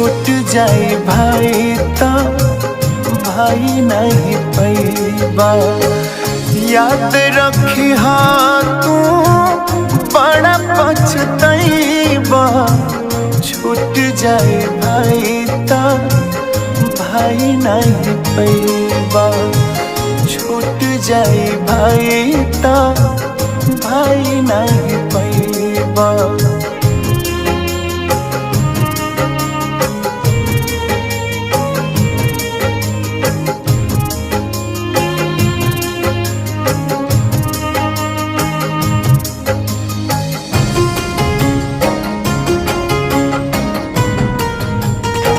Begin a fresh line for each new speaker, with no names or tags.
छूट जाए भाई तो भाई नहीं पैबा। याद रखी तू बड़ा पछतैबा। छूट जाए भाई तो भाई नहीं पैबा। छूट जाए भाई तो भाई नहीं पैबा।